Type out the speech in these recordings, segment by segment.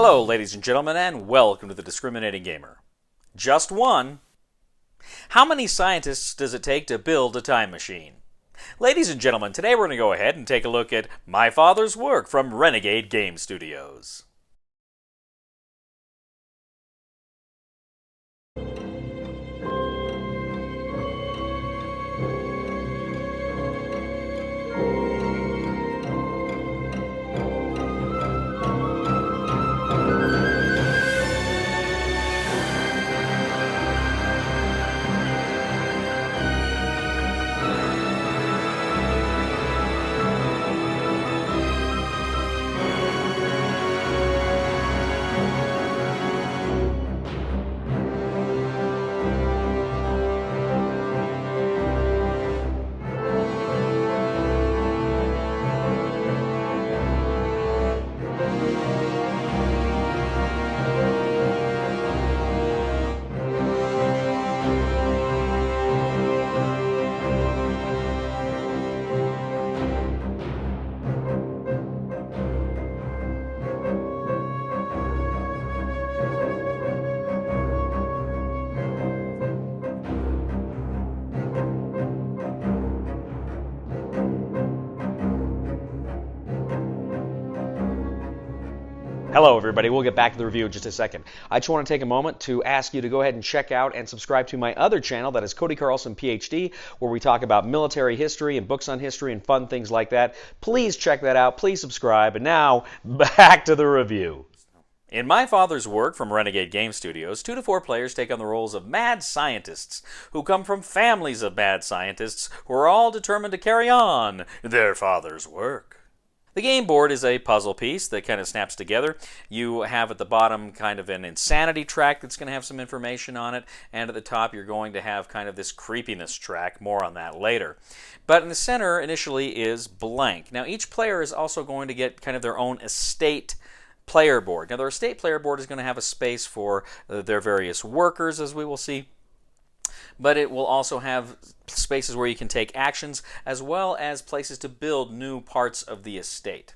Hello, ladies and gentlemen, and welcome to the Discriminating Gamer. Just one? How many scientists does it take to build a time machine? Ladies and gentlemen, today we're going to go ahead and take a look at my father's work from Renegade Game Studios. Hello everybody, we'll get back to the review in just a second. I just want to take a moment to ask you to go ahead and check out and subscribe to my other channel, that is Cody Carlson PhD, where we talk about military history and books on history and fun things like that. Please check that out, please subscribe, and now, back to the review. In my father's work from Renegade Game Studios, 2 to 4 players take on the roles of mad scientists who come from families of mad scientists who are all determined to carry on their father's work. The game board is a puzzle piece that kind of snaps together. You have at the bottom kind of an insanity track that's going to have some information on it, and at the top you're going to have kind of this creepiness track. More on that later. But in the center initially is blank. Now each player is also going to get kind of their own estate player board. Now their estate player board is going to have a space for their various workers, as we will see. But it will also have spaces where you can take actions, as well as places to build new parts of the estate.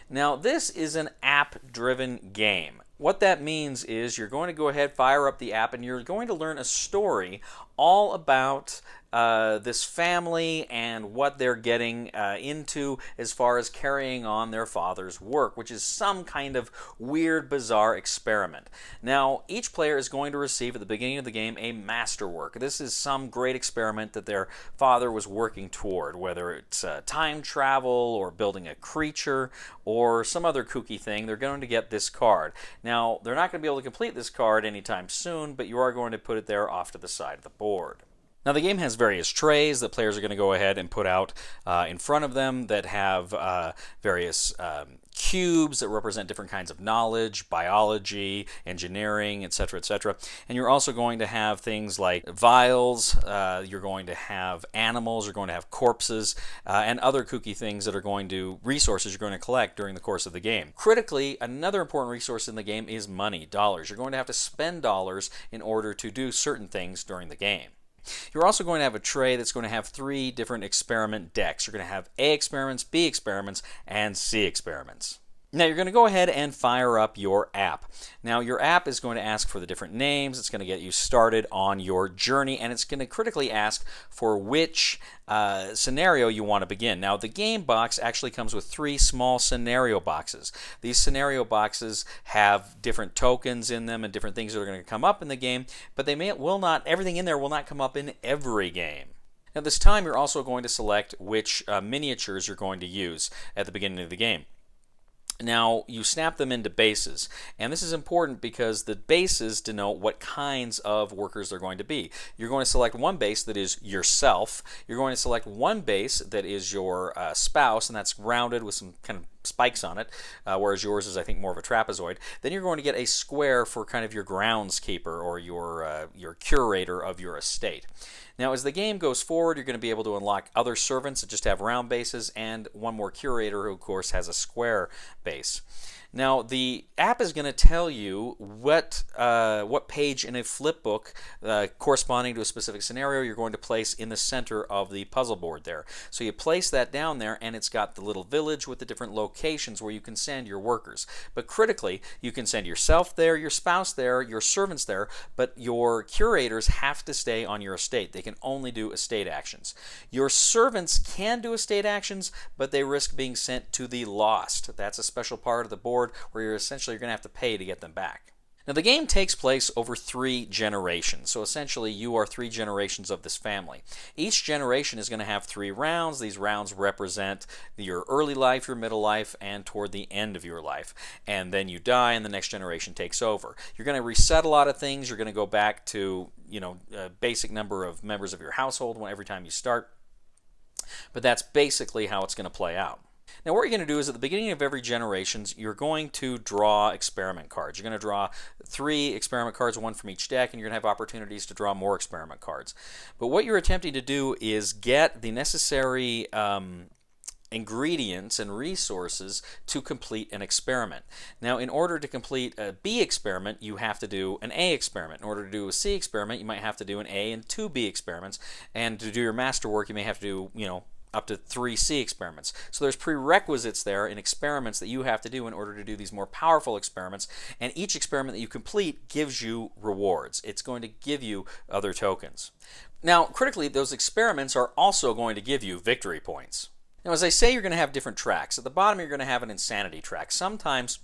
Now, this is an app-driven game. What that means is you're going to go ahead, fire up the app, and you're going to learn a story all about this family and what they're getting into as far as carrying on their father's work, which is some kind of weird, bizarre experiment. Now, each player is going to receive at the beginning of the game a masterwork. This is some great experiment that their father was working toward, whether it's time travel or building a creature or some other kooky thing. They're going to get this card. Now, they're not going to be able to complete this card anytime soon, but you are going to put it there off to the side of the board. Now the game has various trays that players are going to go ahead and put out in front of them that have various cubes that represent different kinds of knowledge, biology, engineering, etc., etc. And you're also going to have things like vials, you're going to have animals, you're going to have corpses, and other kooky things that are going to, resources you're going to collect during the course of the game. Critically, another important resource in the game is money, dollars. You're going to have to spend dollars in order to do certain things during the game. You're also going to have a tray that's going to have 3 different experiment decks. You're going to have A experiments, B experiments, and C experiments. Now you're going to go ahead and fire up your app. Now your app is going to ask for the different names. It's going to get you started on your journey, and it's going to critically ask for which scenario you want to begin. Now the game box actually comes with 3 small scenario boxes. These scenario boxes have different tokens in them and different things that are going to come up in the game, but everything in there will not come up in every game. Now this time you're also going to select which miniatures you're going to use at the beginning of the game. Now, you snap them into bases, and this is important because the bases denote what kinds of workers they're going to be. You're going to select one base that is yourself. You're going to select one base that is your spouse, and that's rounded with some kind of spikes on it, whereas yours is, I think, more of a trapezoid. Then you're going to get a square for kind of your groundskeeper or your curator of your estate. Now, as the game goes forward, you're going to be able to unlock other servants that just have round bases, and one more curator who, of course, has a square base. Now, the app is going to tell you what page in a flip book corresponding to a specific scenario you're going to place in the center of the puzzle board there. So you place that down there, and it's got the little village with the different locations where you can send your workers. But critically, you can send yourself there, your spouse there, your servants there, but your curators have to stay on your estate. They can only do estate actions. Your servants can do estate actions, but they risk being sent to the lost. That's a special part of the board where you're going to have to pay to get them back. Now, the game takes place over 3 generations, so essentially you are 3 generations of this family. Each generation is going to have 3 rounds. These rounds represent your early life, your middle life, and toward the end of your life. And then you die and the next generation takes over. You're going to reset a lot of things. You're going to go back to, a basic number of members of your household every time you start. But that's basically how it's going to play out. Now, what you're going to do is at the beginning of every generation, you're going to draw experiment cards. You're going to draw 3 experiment cards, 1 from each deck, and you're going to have opportunities to draw more experiment cards. But what you're attempting to do is get the necessary ingredients and resources to complete an experiment. Now, in order to complete a B experiment, you have to do an A experiment. In order to do a C experiment, you might have to do an A and 2 B experiments. And to do your masterwork, you may have to do, up to 3 C experiments. So there's prerequisites there in experiments that you have to do in order to do these more powerful experiments, and each experiment that you complete gives you rewards. It's going to give you other tokens. Now, critically, those experiments are also going to give you victory points. Now, as I say, you're going to have different tracks. At the bottom, you're going to have an insanity track. Sometimes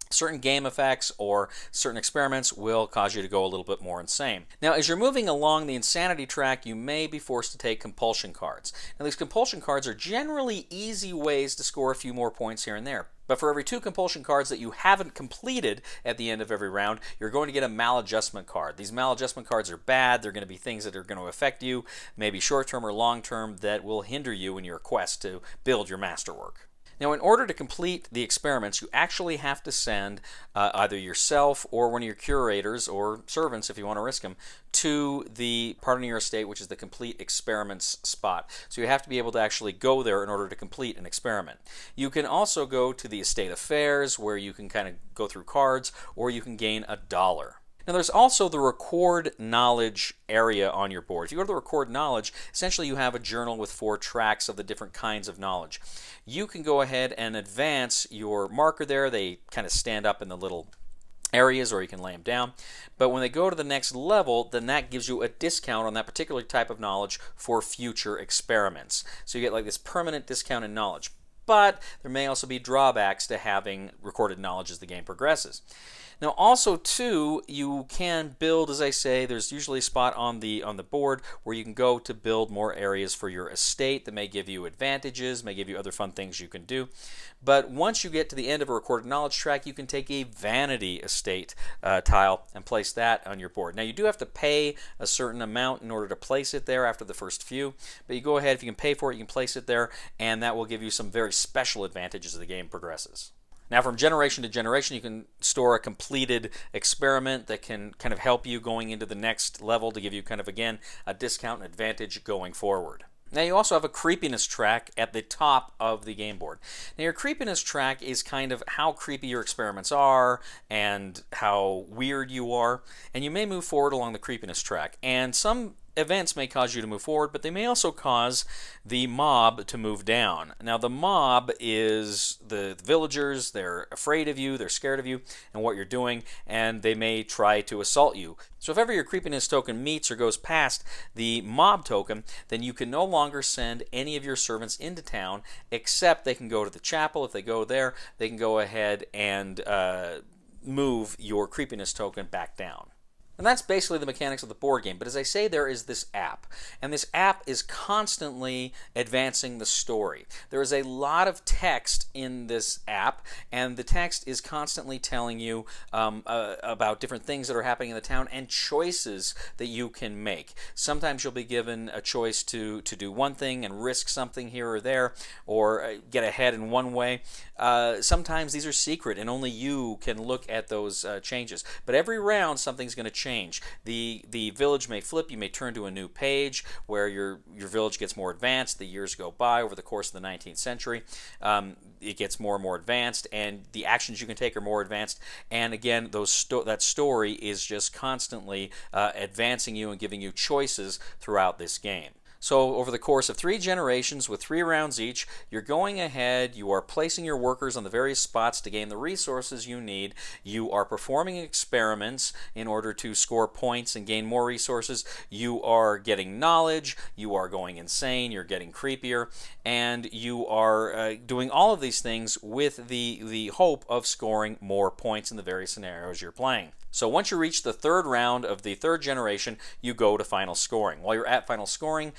certain game effects or certain experiments will cause you to go a little bit more insane. Now, as you're moving along the insanity track, you may be forced to take compulsion cards. Now, these compulsion cards are generally easy ways to score a few more points here and there. But for every 2 compulsion cards that you haven't completed at the end of every round, you're going to get a maladjustment card. These maladjustment cards are bad. They're going to be things that are going to affect you, maybe short-term or long-term, that will hinder you in your quest to build your masterwork. Now, in order to complete the experiments, you actually have to send either yourself or one of your curators or servants, if you want to risk them, to the part of your estate which is the complete experiments spot. So you have to be able to actually go there in order to complete an experiment. You can also go to the estate affairs where you can kind of go through cards, or you can gain $1. Now, there's also the record knowledge area on your board. If you go to the record knowledge, essentially you have a journal with 4 tracks of the different kinds of knowledge. You can go ahead and advance your marker there. They kind of stand up in the little areas, or you can lay them down. But when they go to the next level, then that gives you a discount on that particular type of knowledge for future experiments. So you get like this permanent discount in knowledge. But there may also be drawbacks to having recorded knowledge as the game progresses. Now, also, too, you can build, as I say, there's usually a spot on the board where you can go to build more areas for your estate that may give you advantages, may give you other fun things you can do. But once you get to the end of a recorded knowledge track, you can take a vanity estate tile and place that on your board. Now, you do have to pay a certain amount in order to place it there after the first few, but you go ahead, if you can pay for it, you can place it there, and that will give you some very special advantages as the game progresses. Now, from generation to generation, you can store a completed experiment that can kind of help you going into the next level to give you kind of, again, a discount and advantage going forward. Now, you also have a creepiness track at the top of the game board. Now, your creepiness track is kind of how creepy your experiments are and how weird you are, and you may move forward along the creepiness track. And some events may cause you to move forward, but they may also cause the mob to move down. Now, the mob is the villagers. They're afraid of you, they're scared of you and what you're doing, and they may try to assault you. So if ever your creepiness token meets or goes past the mob token, then you can no longer send any of your servants into town, except they can go to the chapel. If they go there, they can go ahead and move your creepiness token back down. And that's basically the mechanics of the board game. But as I say, there is this app. And this app is constantly advancing the story. There is a lot of text in this app, and the text is constantly telling you about different things that are happening in the town and choices that you can make. Sometimes you'll be given a choice to do one thing and risk something here or there, or get ahead in one way. Sometimes these are secret, and only you can look at those changes. But every round, something's going to change change. The village may flip. You may turn to a new page where your village gets more advanced. The years go by over the course of the 19th century. It gets more and more advanced, and the actions you can take are more advanced. And again, that story is just constantly advancing you and giving you choices throughout this game. So over the course of 3 generations with 3 rounds each, you're going ahead, you are placing your workers on the various spots to gain the resources you need, you are performing experiments in order to score points and gain more resources, you are getting knowledge, you are going insane, you're getting creepier, and you are doing all of these things with the hope of scoring more points in the various scenarios you're playing. So once you reach the 3rd round of the 3rd generation, you go to final scoring. While you're at final scoring,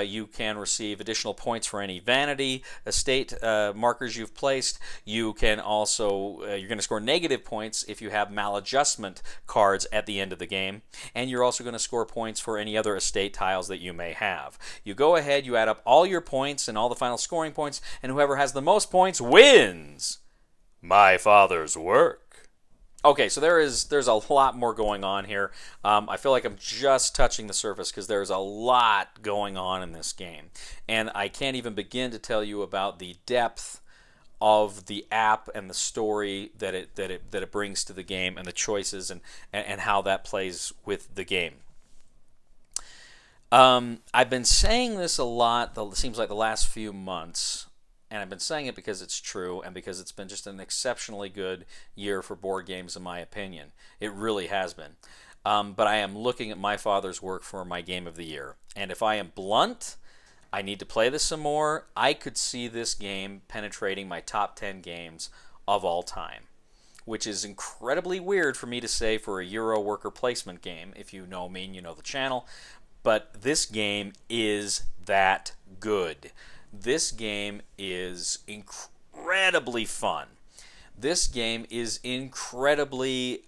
you can receive additional points for any vanity estate markers you've placed. You can also, you're going to score negative points if you have maladjustment cards at the end of the game. And you're also going to score points for any other estate tiles that you may have. You go ahead, you add up all your points and all the final scoring points, and whoever has the most points wins. My father's work. Okay, so there's a lot more going on here. I feel like I'm just touching the surface because there's a lot going on in this game. And I can't even begin to tell you about the depth of the app and the story that it brings to the game and the choices and how that plays with the game. I've been saying this a lot, it seems like the last few months. And I've been saying it because it's true and because it's been just an exceptionally good year for board games in my opinion. It really has been. But I am looking at my father's work for my game of the year. And if I am blunt, I need to play this some more. I could see this game penetrating my top 10 games of all time, which is incredibly weird for me to say for a Euro worker placement game. If you know me and you know the channel. But this game is that good. This game is incredibly fun. This game is incredibly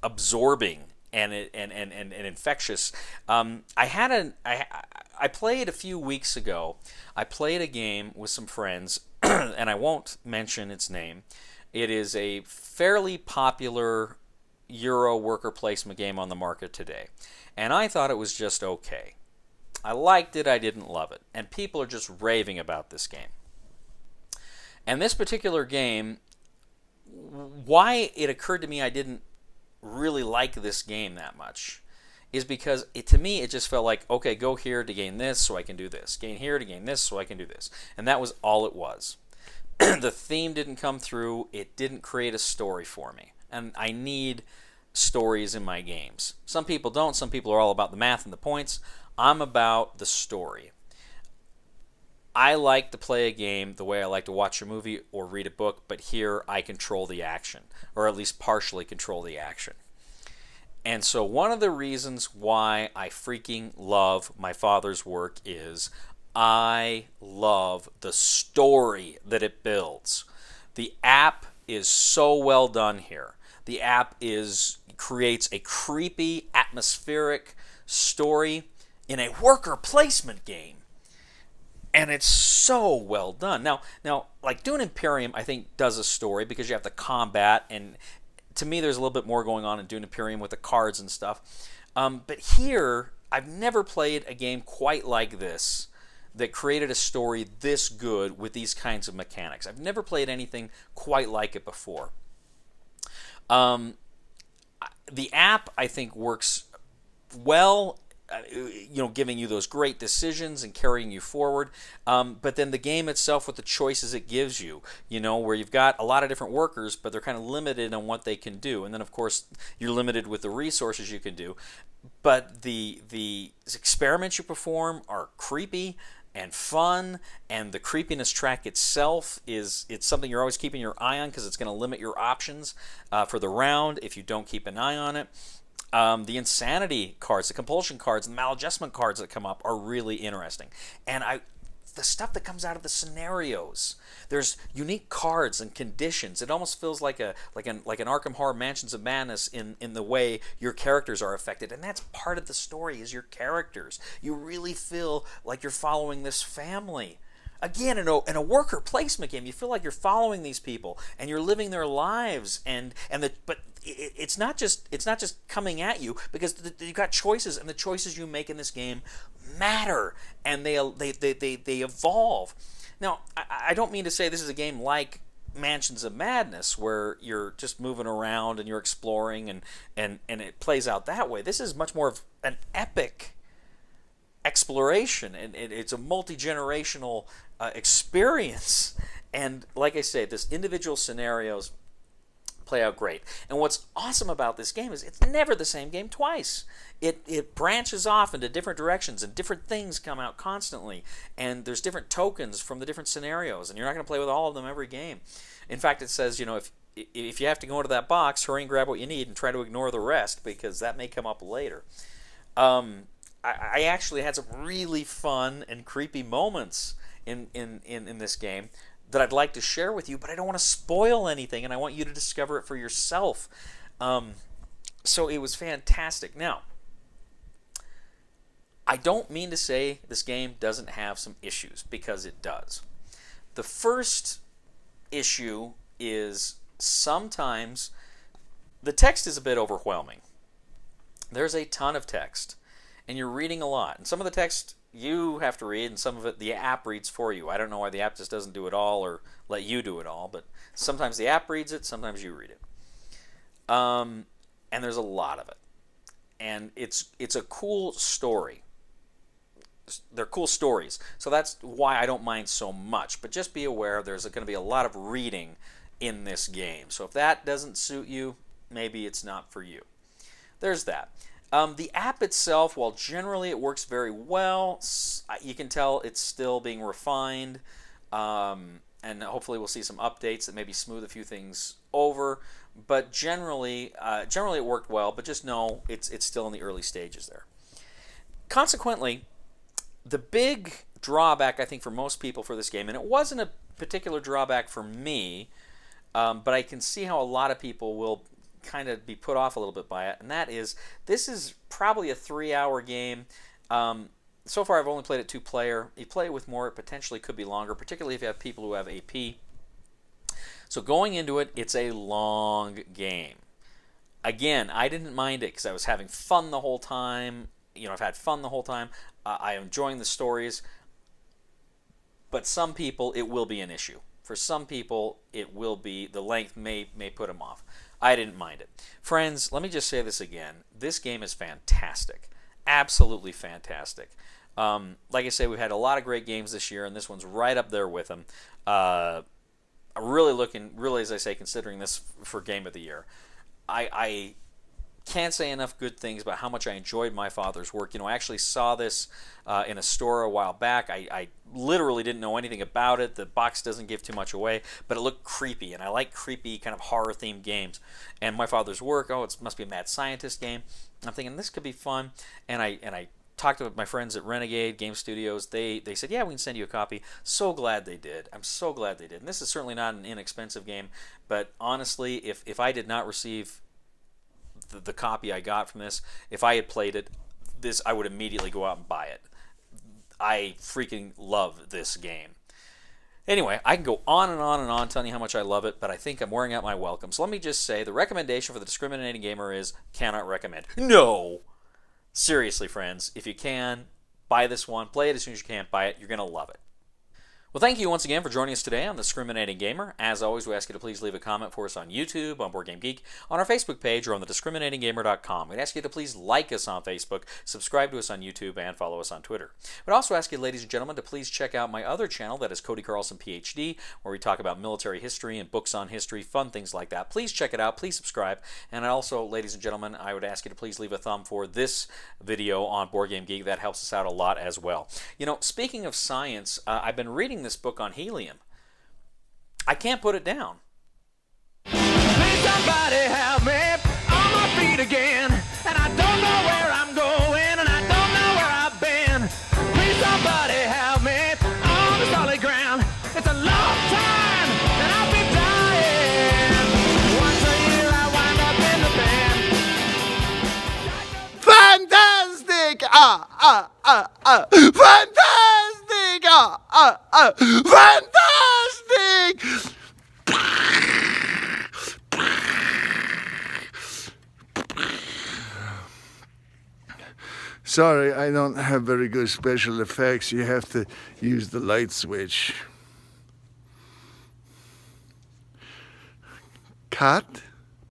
absorbing and infectious. I played a few weeks ago. I played a game with some friends, and I won't mention its name. It is a fairly popular Euro worker placement game on the market today, and I thought it was just okay. I liked it, I didn't love it. And people are just raving about this game. And this particular game, why it occurred to me I didn't really like this game that much is because to me it just felt like, okay, go here to gain this so I can do this. Gain here to gain this so I can do this. And that was all it was. The theme didn't come through. It didn't create a story for me. And I need stories in my games. Some people don't. Some people are all about the math and the points. I'm about the story. I like to play a game the way I like to watch a movie or read a book, but here I control the action, or at least partially control the action. And so one of the reasons why I freaking love my father's work is I love the story that it builds. The app is so well done here. The app creates a creepy, atmospheric story in a worker placement game. And it's so well done. Now, like Dune Imperium, I think, does a story because you have the combat, and to me there's a little bit more going on in Dune Imperium with the cards and stuff. But here, I've never played a game quite like this that created a story this good with these kinds of mechanics. I've never played anything quite like it before. The app, I think, works well, giving you those great decisions and carrying you forward. But then the game itself with the choices it gives you, where you've got a lot of different workers, but they're kind of limited on what they can do. And then, of course, you're limited with the resources you can do. But the experiments you perform are creepy and fun, and the creepiness track itself it's something you're always keeping your eye on because it's going to limit your options for the round if you don't keep an eye on it. The insanity cards, the compulsion cards, and the maladjustment cards that come up are really interesting. And the stuff that comes out of the scenarios, there's unique cards and conditions. It almost feels like an Arkham Horror Mansions of Madness in the way your characters are affected. And that's part of the story, is your characters. You really feel like you're following this family. Again, in a worker placement game, you feel like you're following these people and you're living their lives, but it's not just coming at you, because you've got choices, and the choices you make in this game matter, and they evolve. Now, I don't mean to say this is a game like Mansions of Madness, where you're just moving around and you're exploring and it plays out that way. This is much more of an epic exploration, and it's a multi-generational experience. And like I say, this individual scenarios play out great. And what's awesome about this game is it's never the same game twice. It branches off into different directions, and different things come out constantly. And there's different tokens from the different scenarios, and you're not going to play with all of them every game. In fact, it says, if you have to go into that box, hurry and grab what you need and try to ignore the rest, because that may come up later. I actually had some really fun and creepy moments in this game that I'd like to share with you, but I don't want to spoil anything, and I want you to discover it for yourself. So it was fantastic. Now, I don't mean to say this game doesn't have some issues, because it does. The first issue is sometimes the text is a bit overwhelming. There's a ton of text, and you're reading a lot. And some of the text you have to read, and some of it the app reads for you. I don't know why the app just doesn't do it all or let you do it all, but sometimes the app reads it, sometimes you read it. And there's a lot of it. And it's a cool story. They're cool stories. So that's why I don't mind so much. But just be aware there's going to be a lot of reading in this game. So if that doesn't suit you, maybe it's not for you. There's that. The app itself, while generally it works very well, you can tell it's still being refined, and hopefully we'll see some updates that maybe smooth a few things over. But generally it worked well. But just know it's still in the early stages there. Consequently, the big drawback I think for most people for this game, and it wasn't a particular drawback for me, but I can see how a lot of people will kind of be put off a little bit by it, and that is, this is probably a 3-hour game. So far I've only played it 2-player. You play it with more, it potentially could be longer, particularly if you have people who have AP. So going into it, it's a long game. Again, I didn't mind it because I was having fun the whole time. I've had fun the whole time. I'm enjoying the stories. But some people, it will be an issue. For some people, it will be, the length may put them off. I didn't mind it. Friends, let me just say this again. This game is fantastic. Absolutely fantastic. Like I say, we've had a lot of great games this year, and this one's right up there with them. I'm really, as I say, considering this for Game of the Year. I can't say enough good things about how much I enjoyed My Father's work. I actually saw this in a store a while back. I literally didn't know anything about it. The box doesn't give too much away, but it looked creepy, and I like creepy kind of horror-themed games. And My Father's work, it must be a mad scientist game. I'm thinking this could be fun, and I talked to my friends at Renegade Game Studios. They said, yeah, we can send you a copy. So glad they did. I'm so glad they did. And this is certainly not an inexpensive game, but honestly, if I did not receive the copy I got from this, if I had played it, I would immediately go out and buy it. I freaking love this game. Anyway, I can go on and on and on telling you how much I love it, but I think I'm wearing out my welcome. So let me just say, the recommendation for the discriminating gamer is cannot recommend. No! Seriously, friends, if you can, buy this one. Play it as soon as you can. Buy it. You're going to love it. Well, thank you once again for joining us today on The Discriminating Gamer. As always, we ask you to please leave a comment for us on YouTube, on Board Game Geek, on our Facebook page, or on thediscriminatinggamer.com. We'd ask you to please like us on Facebook, subscribe to us on YouTube, and follow us on Twitter. We'd also ask you, ladies and gentlemen, to please check out my other channel, that is Cody Carlson PhD, where we talk about military history and books on history, fun things like that. Please check it out. Please subscribe. And also, ladies and gentlemen, I would ask you to please leave a thumb for this video on Board Game Geek. That helps us out a lot as well. Speaking of science, I've been reading this book on helium. I can't put it down. Please somebody help me on my feet again, and I don't know where I'm going, and I don't know where I've been. Please somebody help me on the solid ground. It's a long time, and I'll be dying. Once a year I wind up in the band. Fantastic! Fantastic! Sorry, I don't have very good special effects. You have to use the light switch. Cut.